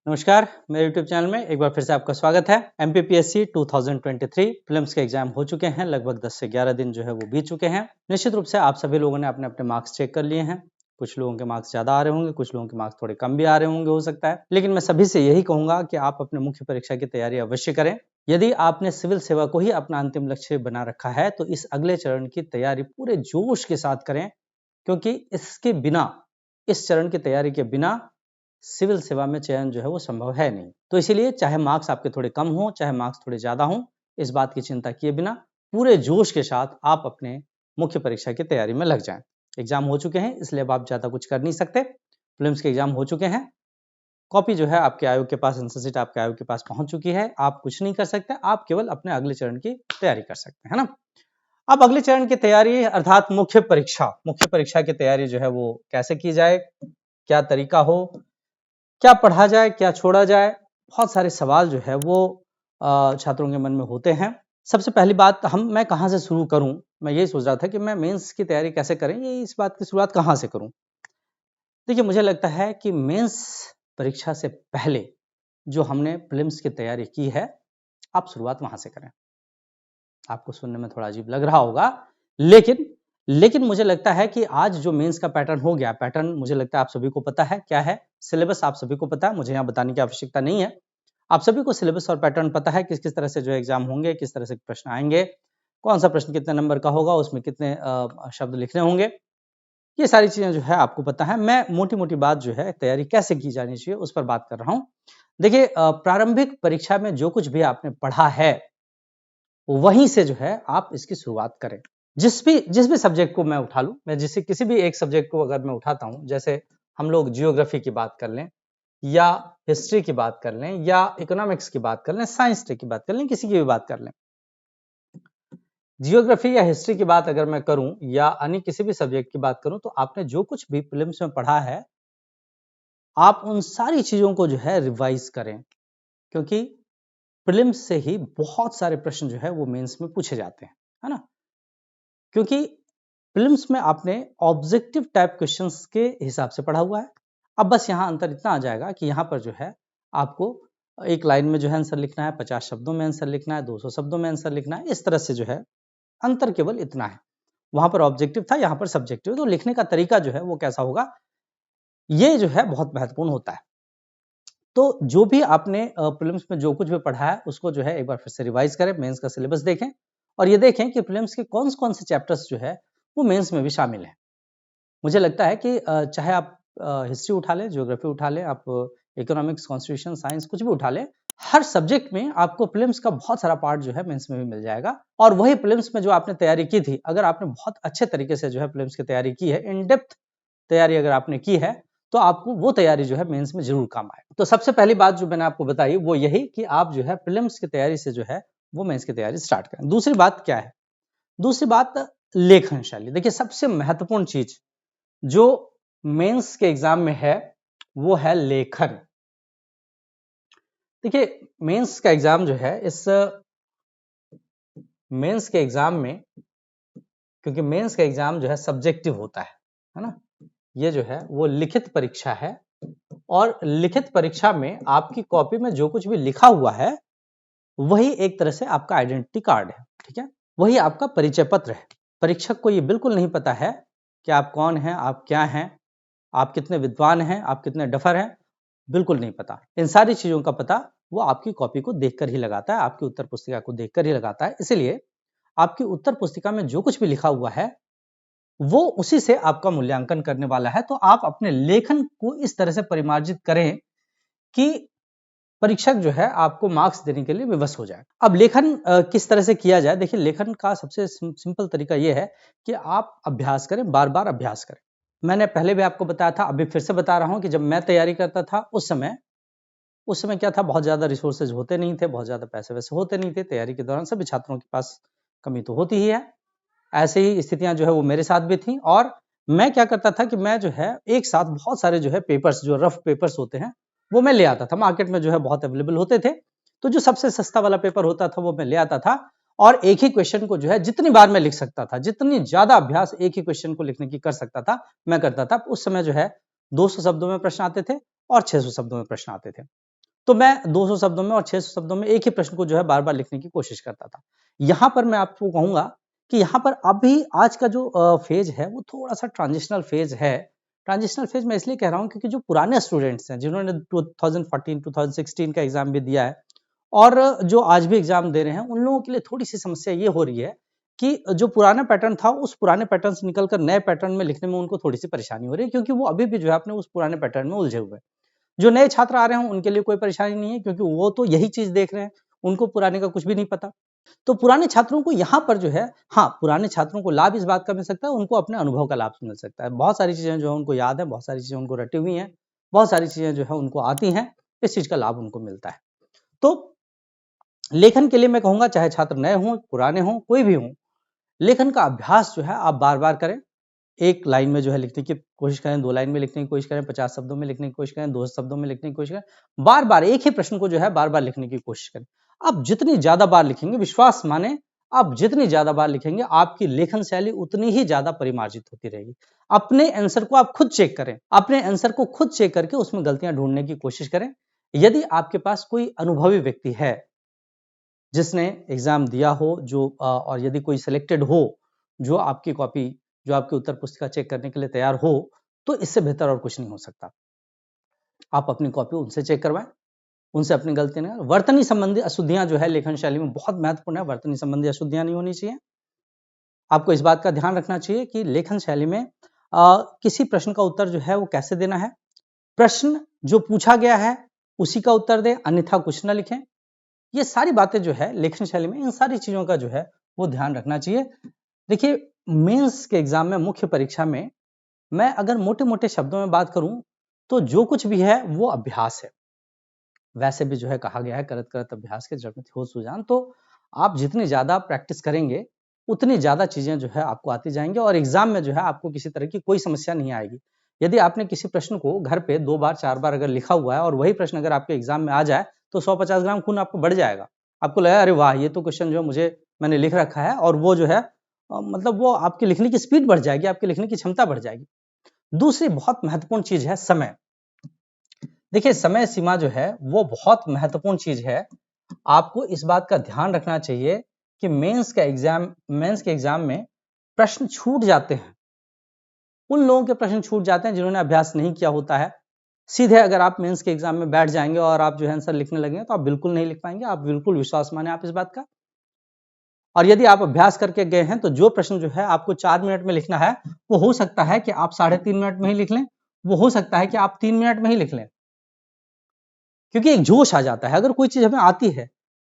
नमस्कार, मेरे YouTube channel में एक बार फिर से आपका स्वागत है। MPPSC 2023 प्रीलिम्स के एग्जाम हो चुके हैं। लगभग 10 से 11 दिन जो है वो बीत चुके हैं। निश्चित रूप से आप सभी लोगों ने अपने अपने मार्क्स चेक कर लिए हैं। कुछ लोगों के मार्क्स ज़्यादा आ रहे होंगे, कुछ लोगों के मार्क्स थोड़े कम भी आ रहे होंगे, हो सकता है। लेकिन मैं सभी से यही कहूँगा कि आप अपने मुख्य परीक्षा की तैयारी अवश्य करें। यदि आपने सिविल सेवा को ही अपना अंतिम लक्ष्य बना रखा है तो इस अगले चरण की तैयारी पूरे जोश के साथ करें, क्योंकि इसके बिना, इस चरण की तैयारी के बिना सिविल सेवा में चयन जो है वो संभव है नहीं। तो इसीलिए चाहे मार्क्स आपके थोड़े कम हो, चाहे मार्क्स थोड़े ज्यादा हो, इस बात की चिंता किए बिना पूरे जोश के साथ आप अपने मुख्य परीक्षा की तैयारी में लग जाएं। एग्जाम हो चुके हैं, इसलिए अब आप ज्यादा कुछ कर नहीं सकते। प्रीलिम्स के एग्जाम हो चुके हैं, कॉपी जो है आपके आयोग के पास, आंसर शीट आपके आयोग के पास पहुंच चुकी है। आप कुछ नहीं कर सकते, आप केवल अपने अगले चरण की तैयारी कर सकते हैं, है ना। अब अगले चरण की तैयारी अर्थात मुख्य परीक्षा की तैयारी जो है वो कैसे की जाए, क्या तरीका हो, क्या पढ़ा जाए, क्या छोड़ा जाए, बहुत सारे सवाल जो है वो छात्रों के मन में होते हैं। सबसे पहली बात, मैं कहाँ से शुरू करूं, मैं यही सोच रहा था कि मैं मेंस की तैयारी कैसे करें, ये इस बात की शुरुआत कहाँ से करूं। देखिए, मुझे लगता है कि मेंस परीक्षा से पहले जो हमने प्रीलिम्स की तैयारी की है, आप शुरुआत वहां से करें। आपको सुनने में थोड़ा अजीब लग रहा होगा, लेकिन मुझे लगता है कि आज जो मेंस का पैटर्न हो गया, पैटर्न मुझे लगता है आप सभी को पता है क्या है। सिलेबस आप सभी को पता है, मुझे यहाँ बताने की आवश्यकता नहीं है। आप सभी को सिलेबस और पैटर्न पता है, किस किस तरह से जो एग्जाम होंगे, किस तरह से प्रश्न आएंगे, कौन सा प्रश्न कितने नंबर का होगा, उसमें कितने शब्द लिखने होंगे, ये सारी चीजें जो है आपको पता है। मैं मोटी मोटी बात जो है तैयारी कैसे की जानी चाहिए उस पर बात कर रहा हूँ। देखिए, प्रारंभिक परीक्षा में जो कुछ भी आपने पढ़ा है वहीं से जो है आप इसकी शुरुआत करें। जिस भी सब्जेक्ट को मैं उठा लूं, मैं जिसे किसी भी एक सब्जेक्ट को अगर मैं उठाता हूं, जैसे हम लोग जियोग्राफी की बात कर लें, या हिस्ट्री की बात कर लें, या इकोनॉमिक्स की बात कर लें, साइंस की बात कर लें, किसी की भी बात कर लें, जियोग्राफी या हिस्ट्री की बात अगर मैं करूं या अन्य किसी भी सब्जेक्ट की बात करूं, तो आपने जो कुछ भी प्रीलिम्स में पढ़ा है, आप उन सारी चीजों को जो है रिवाइज करें, क्योंकि प्रीलिम्स से ही बहुत सारे प्रश्न जो है वो मेंस में पूछे जाते हैं, है ना। क्योंकि प्रीलिम्स में आपने ऑब्जेक्टिव टाइप क्वेश्चंस के हिसाब से पढ़ा हुआ है। अब बस यहाँ अंतर इतना आ जाएगा कि यहाँ पर जो है आपको एक लाइन में जो है आंसर लिखना है, 50 शब्दों में आंसर लिखना है, 200 शब्दों में आंसर लिखना है, इस तरह से जो है अंतर केवल इतना है। वहां पर ऑब्जेक्टिव था, यहाँ पर सब्जेक्टिव, तो लिखने का तरीका जो है वो कैसा होगा, ये जो है बहुत महत्वपूर्ण होता है। तो जो भी आपने प्रीलिम्स में जो कुछ भी पढ़ा है उसको जो है एक बार फिर से रिवाइज करें, मेंस का सिलेबस देखें और ये देखें कि प्रीलिम्स के कौन से चैप्टर्स जो है वो मेंस में भी शामिल हैं। मुझे लगता है कि चाहे आप हिस्ट्री उठा लें, ज्योग्राफी उठा लें, आप इकोनॉमिक्स, कॉन्स्टिट्यूशन, साइंस कुछ भी उठा लें, हर सब्जेक्ट में आपको प्रीलिम्स का बहुत सारा पार्ट जो है मेंस में भी मिल जाएगा। और वही प्रीलिम्स में जो आपने तैयारी की थी, अगर आपने बहुत अच्छे तरीके से जो है प्रीलिम्स की तैयारी की है, इन डेप्थ तैयारी अगर आपने की है, तो आपको वो तैयारी जो है मेंस में जरूर काम आए। तो सबसे पहली बात जो मैंने आपको बताई वो यही कि आप जो है प्रीलिम्स की तैयारी से जो है वो मेंस की तैयारी स्टार्ट करें। दूसरी बात क्या है? दूसरी बात, लेखन शैली। देखिए, सबसे महत्वपूर्ण चीज जो मेंस के एग्जाम में है वो है लेखन। देखिए, मेंस का एग्जाम जो है, इस मेंस के एग्जाम में, क्योंकि मेंस का एग्जाम जो है सब्जेक्टिव होता है ना, ये जो है वो लिखित परीक्षा है और लिखित परीक्षा में आपकी कॉपी में जो कुछ भी लिखा हुआ है वही एक तरह से आपका आइडेंटिटी कार्ड है, ठीक है, वही आपका परिचय पत्र है। परीक्षक को ये बिल्कुल नहीं पता है कि आप कौन हैं, आप क्या हैं, आप कितने विद्वान हैं, आप कितने डफर हैं, बिल्कुल नहीं पता। इन सारी चीजों का पता वो आपकी कॉपी को देखकर ही लगाता है, आपकी उत्तर पुस्तिका को देखकर ही लगाता है। इसलिए आपकी उत्तर पुस्तिका में जो कुछ भी लिखा हुआ है वो उसी से आपका मूल्यांकन करने वाला है। तो आप अपने लेखन को इस तरह से परिमार्जित करें कि परीक्षक जो है आपको मार्क्स देने के लिए विवश हो जाए। अब लेखन किस तरह से किया जाए? देखिए, लेखन का सबसे सिंपल तरीका यह है कि आप अभ्यास करें, बार बार अभ्यास करें। मैंने पहले भी आपको बताया था, अभी फिर से बता रहा हूं कि जब मैं तैयारी करता था उस समय क्या था, बहुत ज्यादा रिसोर्सेज होते नहीं थे, बहुत ज्यादा पैसे वैसे होते नहीं थे। तैयारी के दौरान सभी छात्रों के पास कमी तो होती ही है, ऐसे ही स्थितियां जो है वो मेरे साथ भी थी। और मैं क्या करता था कि मैं जो है एक साथ बहुत सारे जो है पेपर्स, जो रफ पेपर्स होते हैं, वो मैं ले आता था। मार्केट में जो है बहुत अवेलेबल होते थे, तो जो सबसे सस्ता वाला पेपर होता था वो मैं ले आता था और एक ही क्वेश्चन को जो है जितनी बार मैं लिख सकता था, जितनी ज्यादा अभ्यास एक ही क्वेश्चन को लिखने की कर सकता था, मैं करता था। उस समय जो है 200 शब्दों में प्रश्न आते थे और 600 शब्दों में प्रश्न आते थे। तो मैं 200 शब्दों में और 600 शब्दों में एक ही प्रश्न को जो है बार बार लिखने की कोशिश करता था। यहाँ पर मैं आपको कहूंगा कि यहाँ पर अभी आज का जो फेज है वो थोड़ा सा ट्रांजिशनल फेज है। ट्रांजिशनल फेज मैं इसलिए कह रहा हूँ क्योंकि जो पुराने स्टूडेंट्स हैं जिन्होंने 2014 2016 का एग्जाम भी दिया है और जो आज भी एग्जाम दे रहे हैं, उन लोगों के लिए थोड़ी सी समस्या ये हो रही है कि जो पुराना पैटर्न था उस पुराने पैटर्न से निकलकर नए पैटर्न में लिखने में उनको थोड़ी सी परेशानी हो रही है, क्योंकि वो अभी भी जो है अपने उस पुराने पैटर्न में उलझे हुए हैं। जो नए छात्र आ रहे हैं उनके लिए कोई परेशानी नहीं है, क्योंकि वो तो यही चीज देख रहे हैं, उनको पुराने का कुछ भी नहीं पता। तो पुराने छात्रों को यहाँ पर जो है, हाँ, पुराने छात्रों को लाभ इस बात का मिल सकता है, उनको अपने अनुभव का लाभ मिल सकता है। बहुत सारी चीजें जो है उनको याद है, बहुत सारी चीजें उनको रटी हुई हैं, बहुत सारी चीजें जो है उनको आती हैं, इस चीज का लाभ उनको मिलता है। तो लेखन के लिए मैं कहूंगा, चाहे छात्र नए हों, पुराने हों, कोई भी हों, लेखन का अभ्यास जो है आप बार बार करें। एक लाइन में जो है लिखने की कोशिश करें, 2 लाइन में लिखने की कोशिश करें, 50 शब्दों में लिखने की कोशिश करें, 200 शब्दों में लिखने की कोशिश करें। बार बार एक ही प्रश्न को जो है बार बार लिखने की कोशिश करें। आप जितनी ज्यादा बार लिखेंगे, विश्वास माने, आप जितनी ज्यादा बार लिखेंगे आपकी लेखन शैली उतनी ही ज्यादा परिमार्जित होती रहेगी। अपने आंसर को आप खुद चेक करें, अपने आंसर को खुद चेक करके उसमें गलतियां ढूंढने की कोशिश करें। यदि आपके पास कोई अनुभवी व्यक्ति है जिसने एग्जाम दिया हो, जो और यदि कोई सिलेक्टेड हो जो आपकी कॉपी, जो आपकी उत्तर पुस्तिका चेक करने के लिए तैयार हो, तो इससे बेहतर और कुछ नहीं हो सकता। आप अपनी कॉपी उनसे चेक करवाएं, उनसे अपनी गलती नहीं। वर्तनी संबंधी अशुद्धियां जो है लेखन शैली में बहुत महत्वपूर्ण है। वर्तनी संबंधी अशुद्धियां नहीं होनी चाहिए। आपको इस बात का ध्यान रखना चाहिए कि लेखन शैली में किसी प्रश्न का उत्तर जो है वो कैसे देना है। प्रश्न जो पूछा गया है उसी का उत्तर दें, अन्यथा कुछ ना लिखें। ये सारी बातें जो है लेखन शैली में, इन सारी चीजों का जो है वो ध्यान रखना चाहिए। देखिए, मेंस के एग्जाम में, मुख्य परीक्षा में, मैं अगर मोटे मोटे शब्दों में बात करूं तो जो कुछ भी है वो अभ्यास है। वैसे भी जो है कहा गया है, करत करत अभ्यास के जड़ में हो सुजान। तो आप जितनी ज्यादा प्रैक्टिस करेंगे उतनी ज्यादा चीजें जो है आपको आती जाएंगी और एग्जाम में जो है आपको किसी तरह की कोई समस्या नहीं आएगी। यदि आपने किसी प्रश्न को घर पे 2 बार 4 बार अगर लिखा हुआ है और वही प्रश्न अगर आपके एग्जाम में आ जाए तो 150 ग्राम खून आपको बढ़ जाएगा। आपको लगेगा अरे वाह, ये तो क्वेश्चन जो मुझे मैंने लिख रखा है, और वो जो है मतलब वो आपकी लिखने की स्पीड बढ़ जाएगी, आपकी लिखने की क्षमता बढ़ जाएगी। दूसरी बहुत महत्वपूर्ण चीज है समय। देखिए, समय सीमा जो है वो बहुत महत्वपूर्ण चीज है। आपको इस बात का ध्यान रखना चाहिए कि मेंस के एग्जाम में प्रश्न छूट जाते हैं। उन लोगों के प्रश्न छूट जाते हैं जिन्होंने अभ्यास नहीं किया होता है। सीधे अगर आप मेंस के एग्जाम में बैठ जाएंगे और आप जो है आंसर लिखने लगेंगे तो आप बिल्कुल नहीं लिख पाएंगे। आप बिल्कुल विश्वास माने आप इस बात का। और यदि आप अभ्यास करके गए हैं तो जो प्रश्न जो है आपको 4 मिनट में लिखना है, वो हो सकता है कि आप 3.5 मिनट में ही लिख लें, वो हो सकता है कि आप 3 मिनट में ही लिख लें। क्योंकि एक जोश आ जाता है, अगर कोई चीज हमें आती है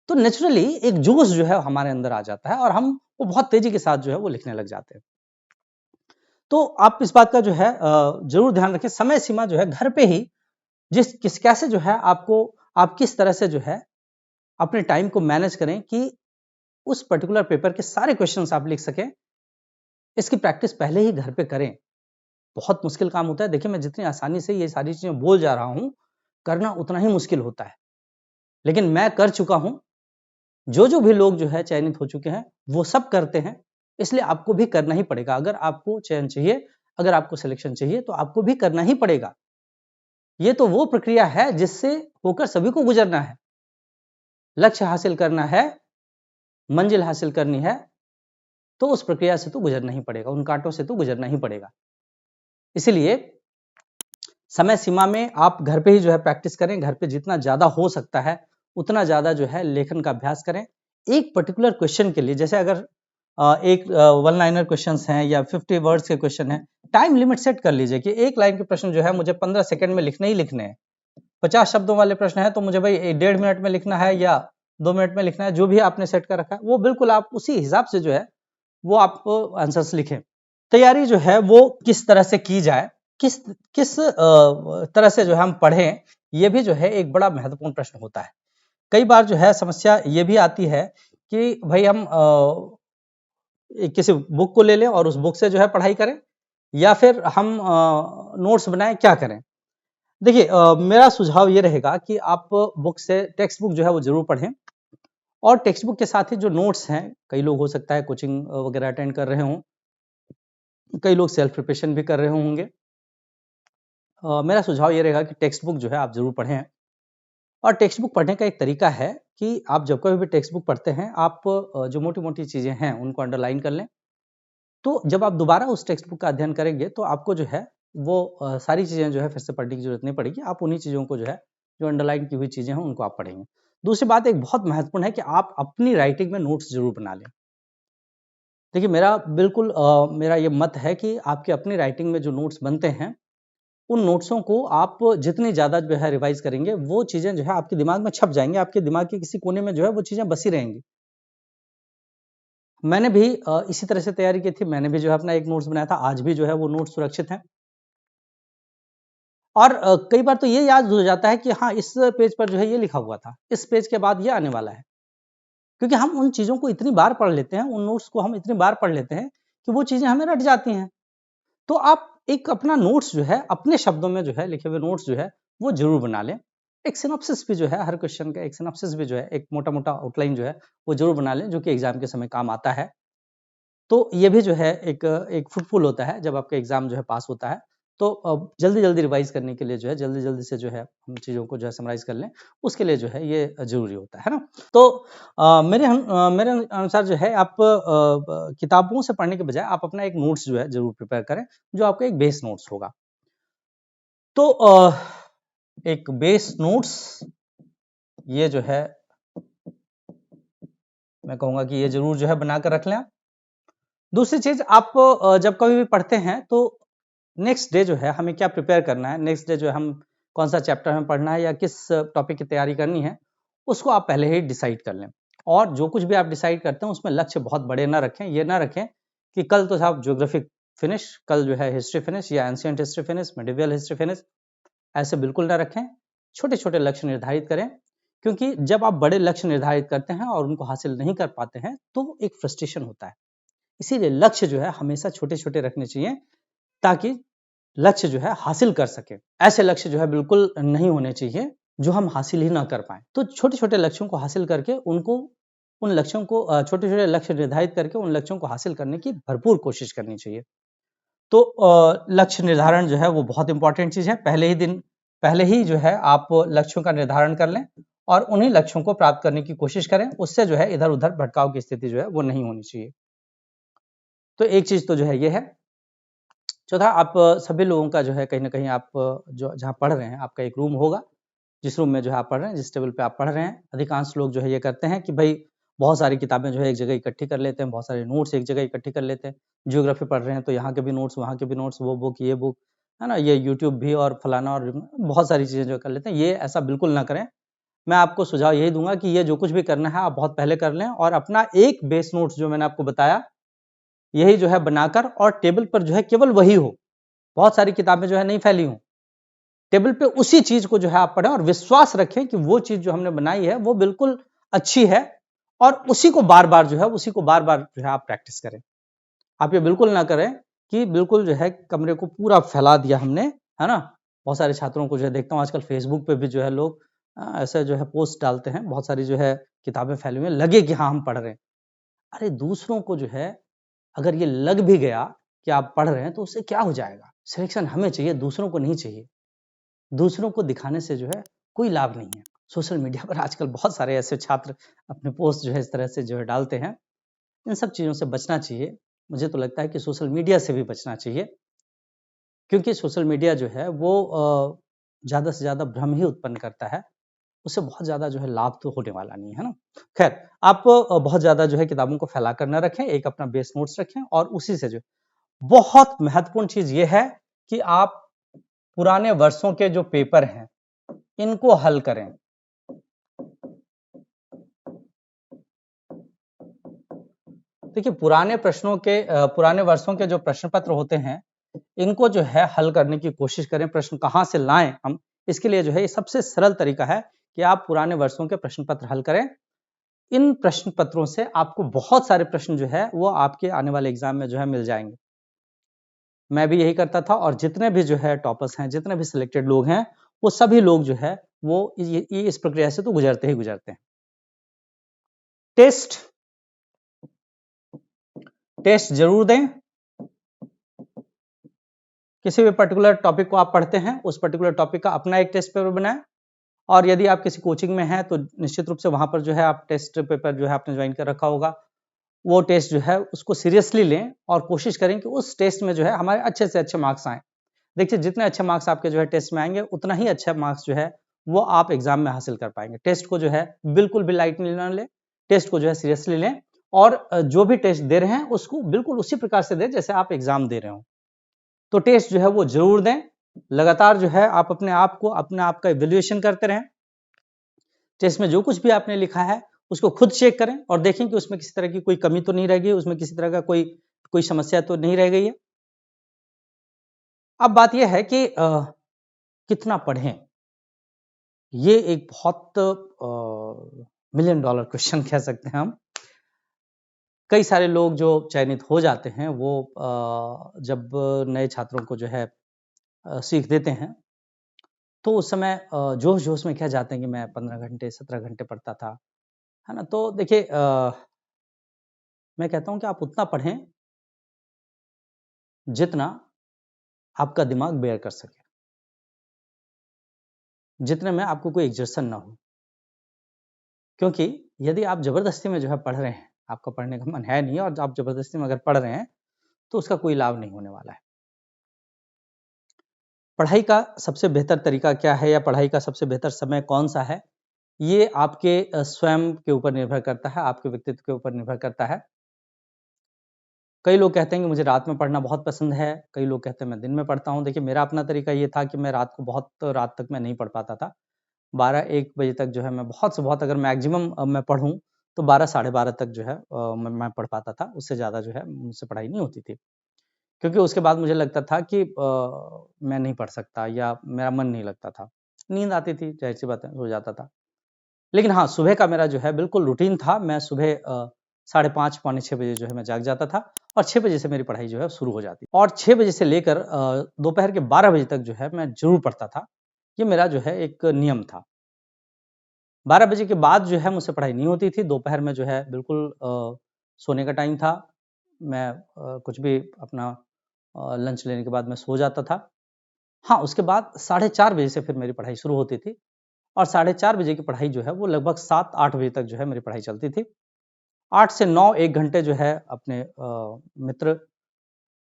तो नेचुरली एक जोश जो है हमारे अंदर आ जाता है और हम वो बहुत तेजी के साथ जो है वो लिखने लग जाते हैं। तो आप इस बात का जो है जरूर ध्यान रखें। समय सीमा जो है घर पे ही कैसे जो है आपको, आप किस तरह से जो है अपने टाइम को मैनेज करें कि उस पर्टिकुलर पेपर के सारे क्वेश्चंस आप लिख सकें, इसकी प्रैक्टिस पहले ही घर पे करें। बहुत मुश्किल काम होता है। देखिए, मैं जितनी आसानी से ये सारी चीजें बोल जा रहा हूं, करना उतना ही मुश्किल होता है, लेकिन मैं कर चुका हूं। जो भी लोग जो है चयनित हो चुके हैं वो सब करते हैं, इसलिए आपको भी करना ही पड़ेगा। अगर आपको चयन चाहिए, अगर आपको सिलेक्शन चाहिए तो आपको भी करना ही पड़ेगा। ये तो वो प्रक्रिया है जिससे होकर सभी को गुजरना है। लक्ष्य हासिल करना है, मंजिल हासिल करनी है, तो उस प्रक्रिया से तो गुजरना ही पड़ेगा, उन कांटों से तो गुजरना ही पड़ेगा। इसलिए समय सीमा में आप घर पे ही जो है प्रैक्टिस करें। घर पे जितना ज्यादा हो सकता है उतना ज्यादा जो है लेखन का अभ्यास करें। एक पर्टिकुलर क्वेश्चन के लिए, जैसे अगर एक 1 लाइनर क्वेश्चंस हैं या 50 वर्ड्स के क्वेश्चन हैं, टाइम लिमिट सेट कर लीजिए कि 1 लाइन के प्रश्न जो है मुझे 15 सेकंड में लिखने ही लिखने हैं। 50 शब्दों वाले प्रश्न है तो मुझे भाई 1.5 मिनट में लिखना है या 2 मिनट में लिखना है। जो भी आपने सेट कर रखा है वो बिल्कुल आप उसी हिसाब से जो है वो आप आंसर्स लिखें। तैयारी जो है वो किस तरह से की जाए, किस किस तरह से जो है हम पढ़ें, ये भी जो है एक बड़ा महत्वपूर्ण प्रश्न होता है। कई बार जो है समस्या ये भी आती है कि भाई हम किसी बुक को ले लें और उस बुक से जो है पढ़ाई करें, या फिर हम नोट्स बनाएं, क्या करें। देखिए, मेरा सुझाव ये रहेगा कि आप बुक से, टेक्स्ट बुक जो है वो जरूर पढ़ें, और टेक्स्ट बुक के साथ ही जो नोट्स हैं, कई लोग हो सकता है कोचिंग वगैरह अटेंड कर रहे हों, कई लोग सेल्फ प्रिपरेशन भी कर रहे होंगे। मेरा सुझाव ये रहेगा कि टेक्स्ट बुक जो है आप जरूर पढ़ें। और टेक्स्ट बुक पढ़ने का एक तरीका है कि आप जब कभी भी टेक्स्ट बुक पढ़ते हैं, आप जो मोटी-मोटी चीज़ें हैं उनको अंडरलाइन कर लें। तो जब आप दोबारा उस टेक्स्ट बुक का अध्ययन करेंगे तो आपको जो है वो सारी चीज़ें जो है फिर से पढ़ने की ज़रूरत नहीं पड़ेगी। आप उन्हीं चीज़ों को जो है, जो अंडरलाइन की हुई चीज़ें हैं उनको आप पढ़ेंगे। दूसरी बात एक बहुत महत्वपूर्ण है कि आप अपनी राइटिंग में नोट्स ज़रूर बना लें। देखिए मेरा बिल्कुल मेरा ये मत है कि आपकी अपनी राइटिंग में जो नोट्स बनते हैं, उन नोट्सों को आप जितनी ज़्यादा जो है रिवाइज़ करेंगे, वो चीज़ें जो है आपके दिमाग में छप जाएँगी, आपके दिमाग के किसी कोने में जो है वो चीज़ें बसी रहेंगी। मैंने भी इसी तरह से तैयारी की थी, मैंने भी जो है अपना एक नोट्स बनाया था, आज भी जो है वो नोट्स सुरक्षित हैं। और कई बार तो ये याद हो जाता है कि हाँ, इस पेज पर जो है ये लिखा हुआ था, इस पेज के बाद ये आने वाला है। क्योंकि हम उन चीज़ों को इतनी बार पढ़ लेते हैं, उन नोट्स को हम इतनी बार पढ़ लेते हैं कि वो चीज़ें हमें रट जाती हैं। तो आप एक अपना नोट्स जो है, अपने शब्दों में जो है लिखे हुए नोट्स जो है, वो ज़रूर बना लें। एक सिनॉप्सिस भी जो है, हर क्वेश्चन का एक सिनॉप्सिस भी जो है, एक मोटा-मोटा आउटलाइन जो है, वो ज़रूर बना लें, जो कि एग्ज़ाम के समय काम आता है। तो ये भी जो है एक फ्रूटफुल होता है जब आपका एग्ज़ाम जो है पास होता है। तो जल्दी-जल्दी रिवाइज़ करने के लिए जो है, जल्दी-जल्दी से जो है हम चीज़ों को जो है समराइज़ कर लें, उसके लिए जो है ये ज़रूरी होता है ना? तो मेरे अनुसार जो है आप किताबों से पढ़ने के बजाय आप अपना एक नोट्स जो है ज़रूर प्रिपेयर करें, जो आपका एक बेस नोट्स होगा। तो एक बेस नोट्स ये जो है मैं कहूँगा कि ये ज़रूर जो है बना कर रख लें आप। दूसरी चीज़ आप जब कभी भी पढ़ते हैं तो नेक्स्ट डे जो है हमें क्या प्रिपेयर करना है, नेक्स्ट डे जो है हम कौन-सा चैप्टर हमें पढ़ना है या किस टॉपिक की तैयारी करनी है, उसको आप पहले ही डिसाइड कर लें। और जो कुछ भी आप डिसाइड करते हैं उसमें लक्ष्य बहुत बड़े ना रखें, ये ना रखें कि कल तो साहब ज्योग्राफी फिनिश, कल जो है हिस्ट्री फिनिश या ancient history finish, medieval history finish, ऐसे बिल्कुल ना रखें। छोटे-छोटे लक्ष्य निर्धारित करें, क्योंकि जब आप बड़े लक्ष्य निर्धारित करते हैं और उनको हासिल नहीं कर पाते हैं, तो एक फ्रस्ट्रेशन होता है। इसीलिए लक्ष्य जो है हमेशा छोटे-छोटे रखने चाहिए, ताकि लक्ष्य जो है हासिल कर सकें। ऐसे लक्ष्य जो है बिल्कुल नहीं होने चाहिए, जो हम हासिल ही ना कर पाएँ। तो छोटे-छोटे लक्ष्यों को हासिल करके उन लक्ष्यों को छोटे-छोटे लक्ष्य निर्धारित करके उन लक्ष्यों को हासिल करने की भरपूर कोशिश करनी चाहिए। तो लक्ष्य निर्धारण जो है वो बहुत इम्पोर्टेंट चीज़ है। पहले ही जो है आप लक्ष्यों का निर्धारण कर लें और उन्हीं लक्ष्यों को प्राप्त करने की कोशिश करें। उससे जो है इधर-उधर भटकाव की स्थिति जो है वो नहीं होनी चाहिए। तो एक चीज़ तो जो है ये है। चौथा, आप सभी लोगों का जो है कहीं न कहीं आप जो जहाँ पढ़ रहे हैं, आपका एक रूम होगा, जिस रूम में जो है आप पढ़ रहे हैं, जिस टेबल पे आप पढ़ रहे हैं। अधिकांश लोग जो है ये करते हैं कि भई बहुत सारी किताबें जो है एक जगह इकट्ठी कर लेते हैं, बहुत सारे नोट्स एक जगह इकट्ठी कर लेते हैं। ज्योग्राफी पढ़ रहे हैं तो यहाँ के भी नोट्स, वहाँ के भी नोट्स, वो बुक, ये बुक, है ना? ये यूट्यूब भी और फलाना और बहुत सारी चीज़ें जो कर लेते हैं। ये ऐसा बिल्कुल ना करें। मैं आपको सुझाव यही दूँगा कि ये जो कुछ भी करना है आप बहुत पहले कर लें और अपना एक बेस नोट्स जो मैंने आपको बताया, यही जो है बनाकर और टेबल पर जो है केवल वही हो। बहुत सारी किताबें जो है नहीं फैली हों। टेबल पे उसी चीज़ को जो है आप पढ़ें और विश्वास रखें कि वो चीज़ जो हमने बनाई है वो बिल्कुल अच्छी है और उसी को बार-बार जो है उसी को बार-बार जो है आप प्रैक्टिस करें। आप ये बिल्कुल ना करें कि बिल्कुल जो है कमरे को पूरा फैला दिया हमने, है ना? बहुत सारे छात्रों को जो है देखता हूँ आजकल फ़ेसबुक पे भी जो है लोग ऐसे जो है पोस्ट डालते हैं, बहुत सारी जो है किताबें फैली हुई हैं, लगे कि हाँ, हम पढ़ रहे हैं। अरे दूसरों को जो है अगर ये लग भी गया कि आप पढ़ रहे हैं तो उससे क्या हो जाएगा? सिलेक्शन हमें चाहिए, दूसरों को नहीं चाहिए। दूसरों को दिखाने से जो है कोई लाभ नहीं है। सोशल मीडिया पर आजकल बहुत सारे ऐसे छात्र अपने पोस्ट जो है इस तरह से जो है डालते हैं। इन सब चीज़ों से बचना चाहिए। मुझे तो लगता है कि सोशल मीडिया से भी बचना चाहिए, क्योंकि सोशल मीडिया जो है वो ज़्यादा से ज़्यादा भ्रम ही उत्पन्न करता है। उससे बहुत ज़्यादा जो है लाभ तो होने वाला नहीं है ना? ख़ैर, आप बहुत ज़्यादा जो है किताबों को फैला कर ना रखें, एक अपना बेस नोट्स रखें और उसी से जो बहुत महत्वपूर्ण चीज़ ये है कि आप पुराने वर्षों के जो पेपर हैं, इनको हल करें। देखिए पुराने वर्षों के जो प्रश्न पत्र होते हैं, इनको जो है हल करने की कोशिश करें, प्रश्न कहाँ से लाएँ हम, इसके लिए जो है ये सबसे सरल तरीका है कि आप पुराने वर्षों के प्रश्न पत्र हल करें। इन प्रश्न पत्रों से आपको बहुत सारे प्रश्न जो है वो आपके आने वाले एग्ज़ाम में जो है मिल जाएँगे। मैं भी यही करता था और जितने भी जो है टॉपर्स हैं, जितने भी सिलेक्टेड लोग हैं, वो सभी लोग जो है वो ये इस प्रक्रिया से तो गुज़रते ही गुज़रते हैं। टेस्ट टेस्ट ज़रूर दें। किसी भी पर्टिकुलर टॉपिक को आप पढ़ते हैं, उस पर्टिकुलर टॉपिक का अपना एक टेस्ट पेपर बनाएँ और यदि आप किसी कोचिंग में हैं तो निश्चित रूप से वहाँ पर जो है आप टेस्ट पेपर जो है आपने ज्वाइन कर रखा होगा, वो टेस्ट जो है उसको सीरियसली लें और कोशिश करें कि उस टेस्ट में जो है हमारे अच्छे से अच्छे मार्क्स आएँ। देखिए जितने अच्छे मार्क्स आपके जो है टेस्ट में आएँगे, उतना ही अच्छा मार्क्स जो है वो आप एग्ज़ाम में हासिल कर पाएँगे। टेस्ट को जो है बिल्कुल भी लाइटली ना लें, टेस्ट को जो है सीरियसली लें और जो भी टेस्ट दे रहे हैं उसको बिल्कुल उसी प्रकार से दें जैसे आप एग्ज़ाम दे रहे हो। तो टेस्ट जो है वो ज़रूर दें, लगातार जो है आप अपने आप का इवैल्यूएशन करते रहें। टेस्ट में जो कुछ भी आपने लिखा है उसको खुद चेक करें और देखें कि उसमें किसी तरह की कोई कमी तो नहीं रह गई, उसमें किसी तरह का कोई समस्या तो नहीं रह गई है। अब बात यह है कि कितना पढ़ें? ये एक बहुत मिलियन डॉलर क्वेश्चन कह सकते हैं हम। कई सारे लोग जो चयनित हो जाते हैं वो जब नए छात्रों को जो है सीख देते हैं तो उस समय जोश-जोश में क्या जाते हैं कि मैं 15 घंटे 17 घंटे पढ़ता था, है ना? तो देखिए मैं कहता हूँ कि आप उतना पढ़ें जितना आपका दिमाग बेयर कर सके, जितने में आपको कोई एग्जर्शन ना हो। क्योंकि यदि आप ज़बरदस्ती में जो है पढ़ रहे हैं, आपका पढ़ने का मन है नहीं और आप ज़बरदस्ती में अगर पढ़ रहे हैं, तो उसका कोई लाभ नहीं होने वाला है। पढ़ाई का सबसे बेहतर तरीका क्या है या पढ़ाई का सबसे बेहतर समय कौन-सा है? ये आपके स्वयं के ऊपर निर्भर करता है, आपके व्यक्तित्व के ऊपर निर्भर करता है। कई लोग कहते हैं कि मुझे रात में पढ़ना बहुत पसंद है, कई लोग कहते हैं मैं दिन में पढ़ता हूँ। देखिए मेरा अपना तरीका ये था कि मैं रात को बहुत रात तक मैं नहीं पढ़ पाता था। 12-1 बजे तक जो है मैं बहुत से बहुत अगर मैक्सिमम मैं पढ़ूँ तो 12 साढ़े 12 तक जो है मैं पढ़ पाता था। उससे ज़्यादा जो है मुझसे पढ़ाई नहीं होती थी। क्योंकि उसके बाद मुझे लगता था कि मैं नहीं पढ़ सकता या मेरा मन नहीं लगता था। नींद आती थी, ज़ाहिर-सी बात है, सो जाता था। लेकिन हाँ, सुबह का मेरा जो है बिल्कुल रूटीन था। मैं सुबह साढ़े 5 पौने 6 बजे जो है मैं जाग जाता था और 6 बजे से मेरी पढ़ाई जो है शुरू हो जाती और 6 बजे से लेकर दोपहर के 12 बजे तक जो है मैं ज़रूर पढ़ता था। ये मेरा जो है एक नियम था। 12 बजे के बाद जो है मुझसे पढ़ाई नहीं होती थी। दोपहर में जो है बिल्कुल सोने का टाइम था। मैं कुछ भी अपना लंच लेने के बाद मैं सो जाता था। हाँ, उसके बाद साढ़े 4 बजे से फिर मेरी पढ़ाई शुरू होती थी और साढ़े 4 बजे की पढ़ाई जो है वो लगभग 7-8 बजे तक जो है मेरी पढ़ाई चलती थी। 8 से 9 1 घंटे जो है अपने मित्र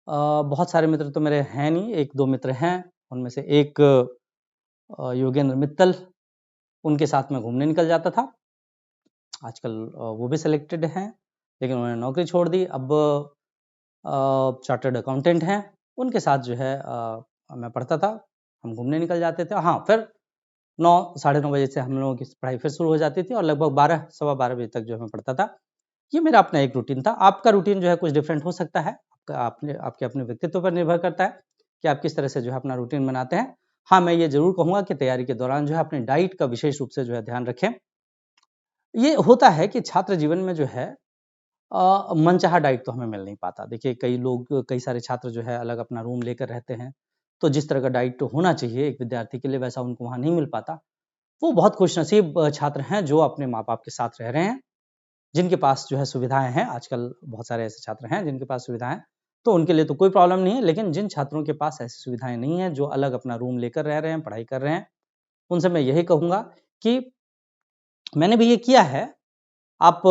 बहुत सारे मित्र तो मेरे हैं नहीं, 1-2 मित्र हैं। उनमें से एक योगेंद्र मित्तल, उनके साथ मैं घूमने निकल जाता था। आजकल वो भी सिलेक्टेड हैं, लेकिन उन्होंने नौकरी छोड़ दी। अब चार्टर्ड अकाउंटेंट हैं, उनके साथ जो है मैं पढ़ता था, हम घूमने निकल जाते थे। हाँ, फिर 9 साढ़े 9 बजे से हम लोगों की पढ़ाई फिर शुरू हो जाती थी और लगभग 12 सवा 12 बजे तक जो है मैं पढ़ता था। ये मेरा अपना एक रूटीन था। आपका रूटीन जो है कुछ डिफरेंट हो सकता है। आपके अपने व्यक्तित्व पर निर्भर करता है कि आप किस तरह से जो है अपना रूटीन बनाते हैं। हाँ, मैं ये ज़रूर कहूँगा कि तैयारी के दौरान जो है अपने डाइट का विशेष रूप से जो है ध्यान रखें। ये होता है कि छात्र जीवन में जो है मनचाहा डाइट तो हमें मिल नहीं पाता। देखिए कई सारे छात्र जो है अलग अपना रूम लेकर रहते हैं, तो जिस तरह का डाइट तो होना चाहिए एक विद्यार्थी के लिए वैसा उनको वहाँ नहीं मिल पाता। वो बहुत खुशनसीब छात्र हैं जो अपने माँ-बाप के साथ रह रहे हैं, जिनके पास जो है सुविधाएँ हैं। आजकल बहुत सारे ऐसे छात्र हैं जिनके पास सुविधाएँ हैं, तो उनके लिए तो कोई प्रॉब्लम नहीं है। लेकिन जिन छात्रों के पास ऐसी सुविधाएँ नहीं हैं, जो अलग अपना रूम लेकर रह रहे हैं, पढ़ाई कर रहे हैं, उनसे मैं यही कहूँगा कि मैंने भी ये किया है। आप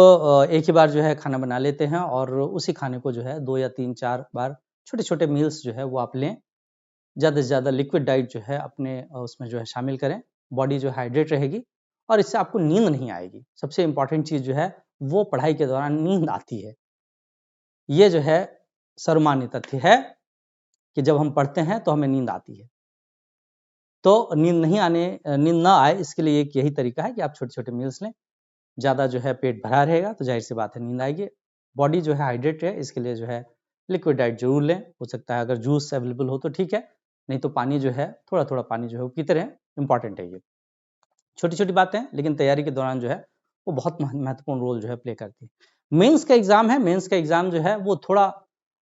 एक ही बार जो है खाना बना लेते हैं और उसी खाने को जो है 2 या 3-4 बार छोटे-छोटे मील्स जो है वो आप लें। ज़्यादा से ज़्यादा लिक्विड डाइट जो है अपने उसमें जो है शामिल करें। बॉडी जो हाइड्रेट रहेगी और इससे आपको नींद नहीं आएगी। सबसे इम्पोर्टेंट चीज़ जो है वो पढ़ाई के दौरान नींद आती है। ये जो है सर्वमान्य तथ्य है कि जब हम पढ़ते हैं तो हमें नींद आती है। तो नींद ना आए इसके लिए एक यही तरीका है कि आप छोटे-छोटे मील्स लें। ज़्यादा जो है पेट भरा रहेगा तो ज़ाहिर-सी बात है नींद आएगी। बॉडी जो है हाइड्रेट रहे इसके लिए जो है लिक्विड डाइट ज़रूर लें। हो सकता है अगर जूस अवेलेबल हो तो ठीक है, नहीं तो पानी जो है थोड़ा-थोड़ा पानी जो है वो पीते रहें, इम्पोर्टेंट है ये। छोटी-छोटी बातें हैं लेकिन तैयारी के दौरान जो है वो बहुत महत्वपूर्ण रोल जो है प्ले करती है। मेंस का एग्ज़ाम है, मेंस का एग्ज़ाम जो है वो थोड़ा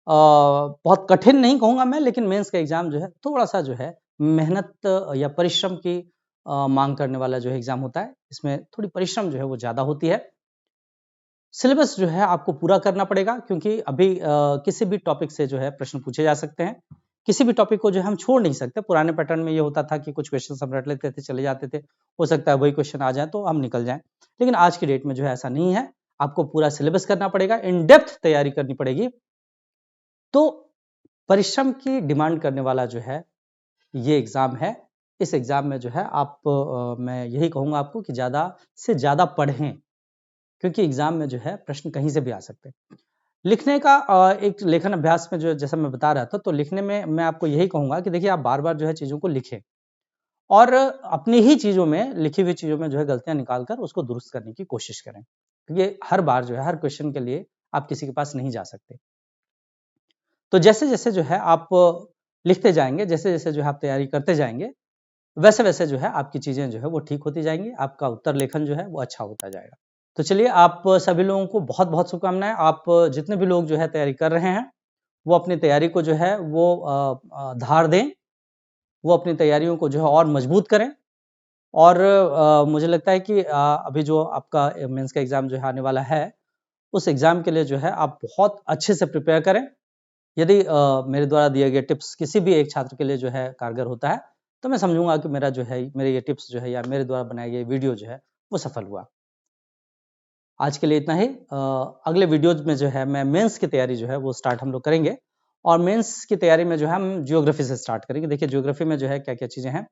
बहुत कठिन नहीं कहूँगा मैं लेकिन मेंस का एग्ज़ाम जो है थोड़ा-सा जो है मेहनत या परिश्रम की माँग करने वाला जो है एग्ज़ाम होता है। इसमें थोड़ी परिश्रम जो है वो ज़्यादा होती है। सिलेबस जो है आपको पूरा करना पड़ेगा क्योंकि अभी किसी भी टॉपिक से जो है प्रश्न पूछे जा सकते हैं। किसी भी टॉपिक को जो है हम छोड़ नहीं सकते। पुराने पैटर्न में ये होता था कि कुछ क्वेश्चन हम रट लेते थे, चले जाते थे, हो सकता है वही क्वेश्चन आ जाए तो हम निकल जाएं, लेकिन आज की डेट में जो है ऐसा नहीं है। आपको पूरा सिलेबस करना पड़ेगा, इन डेप्थ तैयारी करनी पड़ेगी। तो परिश्रम की डिमांड करने वाला जो है ये एग्जाम है। इस एग्जाम में जो है आप मैं यही कहूंगा आपको कि ज्यादा से ज्यादा पढ़ें, क्योंकि एग्जाम में जो है प्रश्न कहीं से भी आ सकते हैं। लिखने का एक लेखन अभ्यास में जो जैसा मैं बता रहा था, तो लिखने में मैं आपको यही कहूंगा कि देखिए आप बार बार जो है चीजों को लिखें और अपनी ही चीजों में, लिखी हुई चीजों में जो है गलतियां निकालकर उसको दुरुस्त करने की कोशिश करें, क्योंकि हर बार जो है हर क्वेश्चन के लिए आप किसी के पास नहीं जा सकते। तो जैसे जैसे जो है आप लिखते जाएंगे, जैसे जैसे जो है आप तैयारी करते जाएंगे, वैसे वैसे जो है आपकी चीजें जो है वो ठीक होती जाएंगी, आपका उत्तर लेखन जो है वो अच्छा होता जाएगा। तो चलिए, आप सभी लोगों को बहुत बहुत शुभकामनाएं। आप जितने भी लोग जो है तैयारी कर रहे हैं, वो अपनी तैयारी को जो है वो धार दें, वो अपनी तैयारियों को जो है और मजबूत करें। और मुझे लगता है कि अभी जो आपका मेंस का एग्जाम जो है आने वाला है, उस एग्जाम के लिए जो है आप बहुत अच्छे से प्रिपेयर करें। यदि मेरे द्वारा दिए गए टिप्स किसी भी एक छात्र के लिए जो है कारगर होता है, तो मैं समझूंगा कि मेरा जो है, मेरे ये टिप्स जो है या मेरे द्वारा बनाए गए वीडियो जो है वो सफल हुआ। आज के लिए इतना ही। अगले वीडियोज में जो है मैं मेंस की तैयारी जो है वो स्टार्ट हम लोग करेंगे, और मेंस की तैयारी में जो है हम जियोग्राफी से स्टार्ट करेंगे। देखिए जियोग्राफी में जो है क्या क्या चीजें हैं,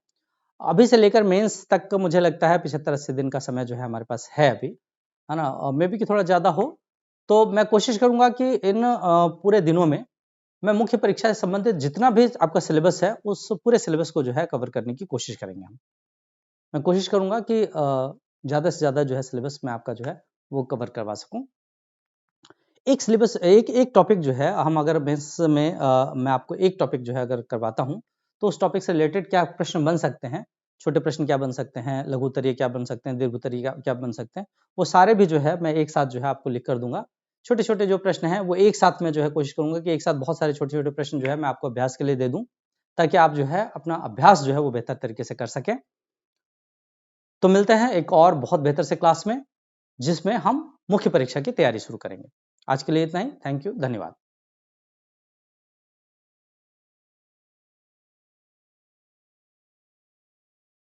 अभी से लेकर मेंस तक का मुझे लगता है 75-80 दिन का समय जो है हमारे पास है अभी, है ना। मे बी कि थोड़ा ज्यादा हो, तो मैं कोशिश करूंगा कि इन पूरे दिनों में मैं मुख्य परीक्षा से संबंधित जितना भी आपका सिलेबस है, उस पूरे सिलेबस को जो है कवर करने की कोशिश करेंगे हम। मैं कोशिश करूंगा कि ज्यादा से ज्यादा जो है सिलेबस मैं आपका जो है वो कवर करवा सकूं। एक सिलेबस, एक एक टॉपिक जो है हम अगर मेंस में मैं आपको एक टॉपिक जो है अगर करवाता हूं, तो उस टॉपिक से रिलेटेड क्या प्रश्न बन सकते हैं, छोटे प्रश्न क्या बन सकते हैं, लघु उत्तरीय क्या बन सकते हैं, दीर्घ उत्तरीय क्या बन सकते हैं, वो सारे भी जो है मैं एक साथ जो है आपको लिख कर दूंगा। छोटे छोटे जो प्रश्न हैं वो एक साथ में जो है कोशिश करूंगा कि एक साथ बहुत सारे छोटे छोटे प्रश्न जो है मैं आपको अभ्यास के लिए दे दूं, ताकि आप जो है अपना अभ्यास जो है वो बेहतर तरीके से कर सकें। तो मिलते हैं एक और बहुत बेहतर से क्लास में, जिसमें हम मुख्य परीक्षा की तैयारी शुरू करेंगे। आज के लिए इतना ही। थैंक यू, धन्यवाद।